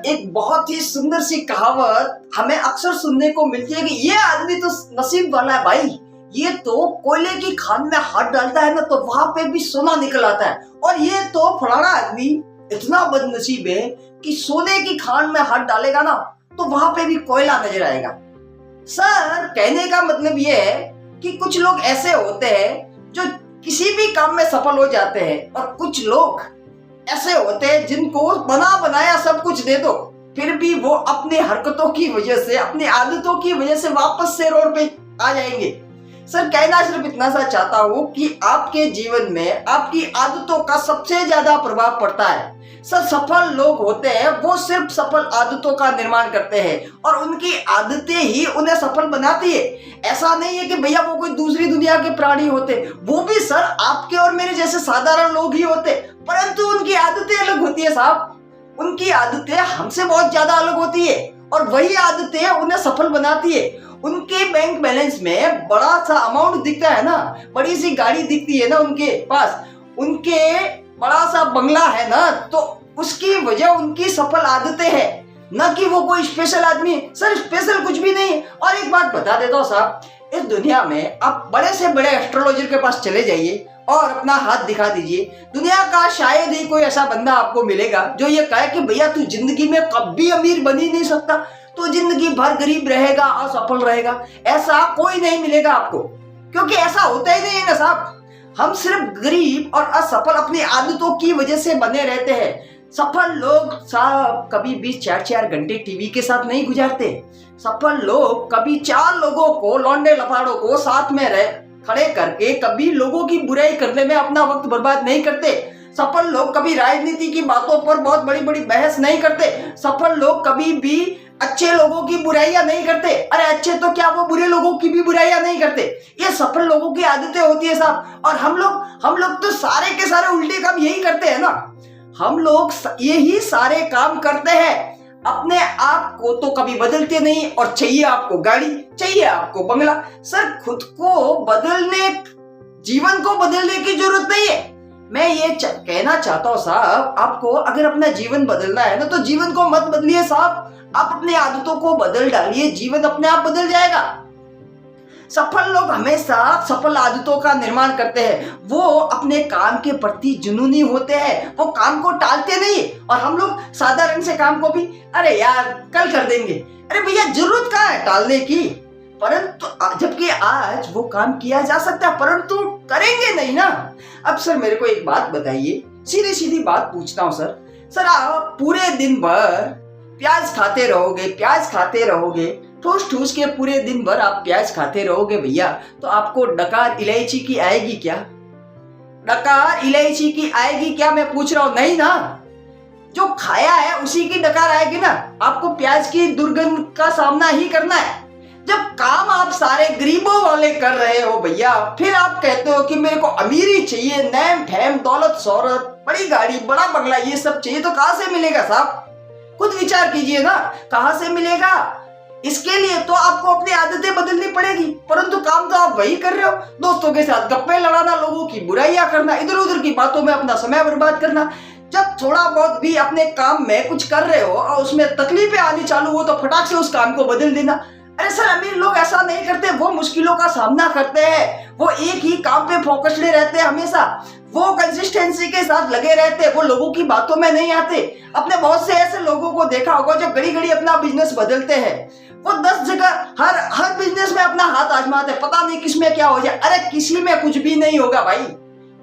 एक बहुत ही सुंदर सी कहावत हमें अक्सर सुनने को मिलती है कि ये आदमी तो नसीब वाला है भाई, ये तो कोयले की खान में हाथ डालता है ना तो वहां पे भी सोना निकल आता है, और ये तो फलाना आदमी इतना बदनसीब है कि सोने की खान में हाथ डालेगा ना तो वहां पे भी कोयला नजर आएगा। सर कहने का मतलब ये है कि कुछ लोग ऐसे होते हैं जो किसी भी काम में सफल हो जाते हैं, और कुछ लोग ऐसे होते हैं जिनको बना बनाया सब कुछ दे दो फिर भी वो अपनी हरकतों की वजह से, अपनी आदतों की वजह से वापस से रोड पे आ जाएंगे। सर कहना सिर्फ इतना सा चाहता हूँ कि आपके जीवन में आपकी आदतों का सबसे ज्यादा प्रभाव पड़ता है। सर सफल लोग होते हैं वो सिर्फ सफल आदतों का निर्माण करते हैं और उनकी आदतें ही उन्हें सफल बनाती है। ऐसा नहीं है कि भैया वो कोई दूसरी दुनिया के प्राणी होते, वो भी सर आपके और मेरे जैसे साधारण लोग ही होते, परंतु उनकी आदतें अलग होती है साहब। उनकी आदतें हमसे बहुत ज्यादा अलग होती है और वही आदतें उन्हें सफल बनाती है। उनके बैंक बैलेंस में बड़ा सा अमाउंट दिखता है ना, बड़ी सी गाड़ी दिखती है ना उनके पास, उनके बड़ा सा बंगला है ना, तो उसकी वजह उनकी सफल आदतें हैं, न कि वो कोई स्पेशल आदमी है। सर स्पेशल कुछ भी नहीं। और एक बात बता देता हूँ साहब, इस दुनिया में आप बड़े से बड़े एस्ट्रोलॉजर के पास चले जाइए और अपना हाथ दिखा दीजिए, दुनिया का शायद ही कोई ऐसा बंदा आपको मिलेगा जो ये कहे कि भैया तू जिंदगी में कभी अमीर बन ही नहीं सकता, तो जिंदगी भर गरीब रहेगा, असफल रहेगा। ऐसा कोई नहीं मिलेगा आपको, क्योंकि ऐसा होता ही नहीं है ना साहब। हम सिर्फ गरीब और असफल अपनी आदतों की वजह से बने रहते हैं। सफल लोग साहब कभी भी 4-4 घंटे टीवी के साथ नहीं गुजारते। सफल लोग कभी 4 लोगों को, लौंडे लफाड़ों को साथ में खड़े करके कभी लोगों की बुराई करने में अपना वक्त बर्बाद नहीं करते। सफल लोग कभी राजनीति की बातों पर बहुत बड़ी बड़ी बहस नहीं करते। सफल लोग कभी भी अच्छे लोगों की बुराइयां नहीं करते। अरे अच्छे तो क्या, वो बुरे लोगों की भी बुराइयां नहीं करते। ये सफल लोगों की आदतें होती है साहब। और हम लोग तो सारे के सारे उल्टे काम यही करते हैं ना। हम लोग यही सारे काम करते हैं, अपने आप को तो कभी बदलते नहीं, और चाहिए आपको गाड़ी, चाहिए आपको बंगला। सर खुद को बदलने, जीवन को बदलने की जरूरत नहीं है। मैं ये कहना चाहता हूँ साहब, आपको अगर अपना जीवन बदलना है ना तो जीवन को मत बदलिए साहब, आप अपनी आदतों को बदल डालिए, जीवन अपने आप बदल जाएगा। सफल लोग हमेशा सफल आदतों का निर्माण करते हैं। वो अपने काम के प्रति जुनूनी होते हैं, वो काम को टालते नहीं। और हम लोग साधारण से काम को भी अरे यार कल कर देंगे, अरे भैया जरूरत कहाँ है टालने की, परंतु जबकि आज वो काम किया जा सकता है, परंतु करेंगे नहीं ना। अब सर मेरे को एक बात बताइए, सीधी सीधी बात पूछता हूँ सर आप पूरे दिन भर प्याज खाते रहोगे, ठूस ठूस के पूरे दिन भर आप प्याज खाते रहोगे भैया, तो आपको डकार इलायची की आएगी क्या? डकार इलायची की आएगी क्या, मैं पूछ रहा हूं? नहीं ना। जो खाया है उसी की डकार आएगी ना। आपको प्याज की दुर्गंध का सामना ही करना है। जब काम आप सारे गरीबों वाले कर रहे हो भैया, फिर आप कहते हो कि मेरे को अमीरी चाहिए, नैम फैम, दौलत शोहरत, बड़ी गाड़ी, बड़ा बंगला, ये सब चाहिए, तो कहां से मिलेगा साहब? खुद विचार कीजिए ना, कहां से मिलेगा? इसके लिए तो आपको अपनी आदतें बदलनी पड़ेगी, परंतु काम तो आप वही कर रहे हो, दोस्तों के साथ गप्पे लड़ाना, लोगों की बुराइयां करना, इधर उधर की बातों में अपना समय बर्बाद करना। जब थोड़ा बहुत भी अपने काम में कुछ कर रहे हो और उसमें तकलीफें आनी चालू हो तो फटाक से उस काम को बदल देना। अरे सर अमीर लोग ऐसा नहीं करते, वो मुश्किलों का सामना करते हैं, वो एक ही काम पे फोकस्ड रहते हैं हमेशा, वो कंसिस्टेंसी के साथ लगे रहते हैं, वो लोगों की बातों में नहीं आते। अपने बहुत से ऐसे लोगों को देखा होगा जो घड़ी घड़ी अपना बिजनेस बदलते हैं, वो 10 जगह हर बिजनेस में अपना हाथ आजमाते हैं, पता नहीं किसमें क्या हो जाए। अरे किसी में कुछ भी नहीं होगा भाई,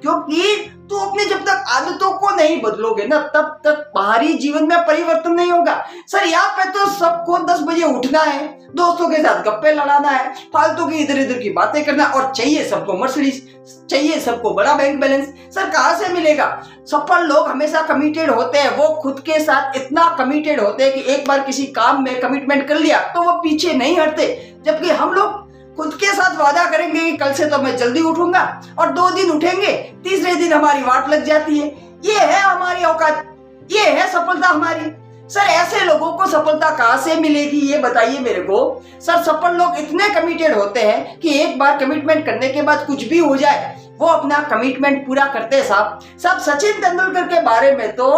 क्योंकि तो अपने जब तक आदतों को नहीं बदलोगे ना तब तक बाहरी जीवन में परिवर्तन नहीं होगा। सर यहाँ पे तो सबको 10 बजे उठना है, दोस्तों के साथ गप्पे लड़ाना है, फालतू की इधर उधर की बातें करना, और चाहिए सबको मर्सिडीज, चाहिए सबको बड़ा बैंक बैलेंस। सर कहां से मिलेगा? सफल लोग हमेशा कमिटेड होते हैं, वो खुद के साथ इतना कमिटेड होते हैं कि एक बार किसी काम में कमिटमेंट कर लिया तो वो पीछे नहीं हटते। जबकि हम लोग खुद के साथ वादा करेंगे कि कल से तो मैं जल्दी उठूंगा, और 2 दिन उठेंगे, तीसरे दिन हमारी वाट लग जाती है। ये है हमारी औकात, ये है सफलता हमारी। सर ऐसे लोगों को सफलता कहां से मिलेगी ये बताइए मेरे को। सर सफल लोग इतने कमिटेड होते हैं कि एक बार कमिटमेंट करने के बाद कुछ भी हो जाए वो अपना कमिटमेंट पूरा करते हैं साहब। सब सचिन तेंदुलकर के बारे में तो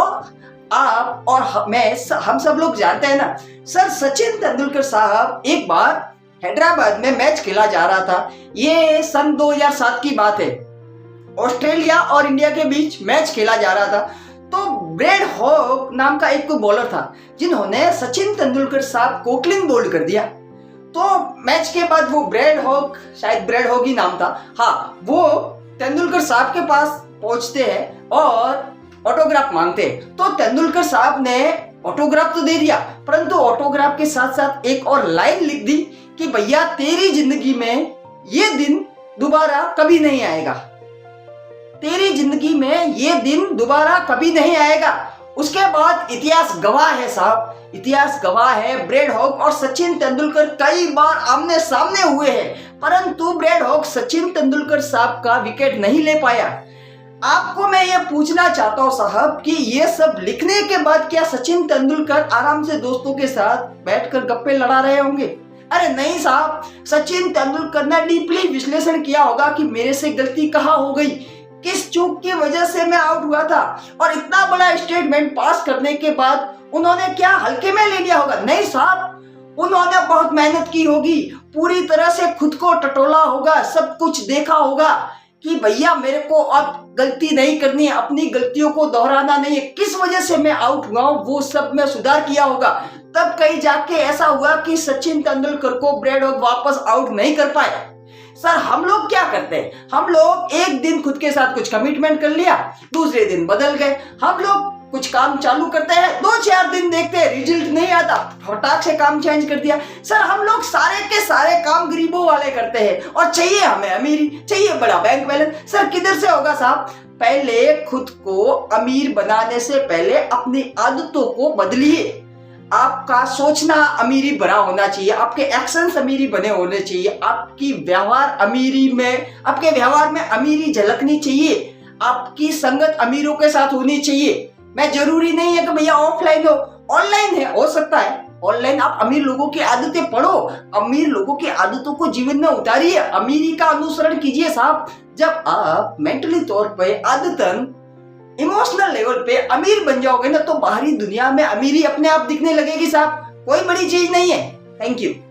आप और हम सब लोग जानते हैं ना सर, सचिन तेंदुलकर साहब एक बार हैदराबाद में मैच खेला जा रहा था। ये सन 2007 की बात है। ऑस्ट्रेलिया और इंडिया के बीच मैच खेला जा रहा था। तो ब्रैड हॉग नाम का एक कोई बॉलर था जिन्होंने सचिन तेंदुलकर साहब को क्लीन बोल्ड कर दिया। तो मैच के बाद वो ब्रैड हॉग, शायद ब्रैड हॉग ही नाम था, हाँ, वो तेंदुलकर साहब के पास पहुंचते हैं और ऑटोग्राफ मांगते हैं। तो तेंदुलकर साहब ने ऑटोग्राफ तो दे दिया, परंतु ऑटोग्राफ के साथ साथ एक और लाइन लिख दी कि भैया तेरी जिंदगी में ये दिन दोबारा कभी नहीं आएगा, तेरी जिंदगी में ये दिन दोबारा कभी नहीं आएगा। उसके बाद इतिहास गवाह है साहब, इतिहास गवाह है। ब्रैड हॉग और सचिन तेंदुलकर कई बार आमने सामने हुए हैं, परंतु ब्रैड हॉग सचिन तेंदुलकर साहब का विकेट नहीं ले पाया। आपको मैं ये पूछना चाहता हूँ साहब कि ये सब लिखने के बाद क्या सचिन तेंदुलकर आराम से दोस्तों के साथ बैठकर गप्पे लड़ा रहे होंगे? अरे नहीं साहब, सचिन तेंदुलकर ने डीपली विश्लेषण किया होगा कि मेरे से गलती कहाँ हो गई, किस चूक की वजह से मैं आउट हुआ था। और इतना बड़ा स्टेटमेंट पास करने के बाद उन्होंने क्या हल्के में ले लिया होगा? नहीं साहब, उन्होंने बहुत मेहनत की होगी, पूरी तरह से खुद को टटोला होगा, सब कुछ देखा होगा कि भैया मेरे को अब गलती नहीं करनी है, अपनी गलतियों को दोहराना नहीं है, किस वजह से मैं आउट हुआ हूं वो सब में सुधार किया होगा। तब कहीं जाके ऐसा हुआ कि सचिन तेंदुलकर को ब्रैड हॉग वापस आउट नहीं कर पाए। सर हम लोग क्या करते हैं, हम लोग एक दिन खुद के साथ कुछ कमिटमेंट कर लिया, दूसरे दिन बदल गए। हम लोग कुछ काम चालू करते हैं, 2-4 दिन देखते हैं रिजल्ट नहीं आता, फटाक से काम चेंज कर दिया। सर हम लोग सारे के सारे काम गरीबों वाले करते हैं और चाहिए हमें अमीरी, चाहिए बड़ा बैंक बैलेंस। सर किधर से होगा साहब? पहले खुद को अमीर बनाने से पहले अपनी आदतों को बदलिए। आपका सोचना अमीरी भरा होना चाहिए, आपके एक्शंस अमीरी बने होने चाहिए, आपकी व्यवहार अमीरी में, आपके व्यवहार में अमीरी झलकनी चाहिए, आपकी संगत अमीरों के साथ होनी चाहिए। मैं जरूरी नहीं है कि भैया ऑफलाइन हो, ऑनलाइन है, हो सकता है ऑनलाइन आप अमीर लोगों की आदतें पढ़ो, अमीर लोगों की आदतों को जीवन में उतारिए, अमीरी का अनुसरण कीजिए साहब। जब आप मेंटली तौर पे आदतन इमोशनल लेवल पे अमीर बन जाओगे ना, तो बाहरी दुनिया में अमीरी अपने आप दिखने लगेगी साहब, कोई बड़ी चीज नहीं है। Thank you.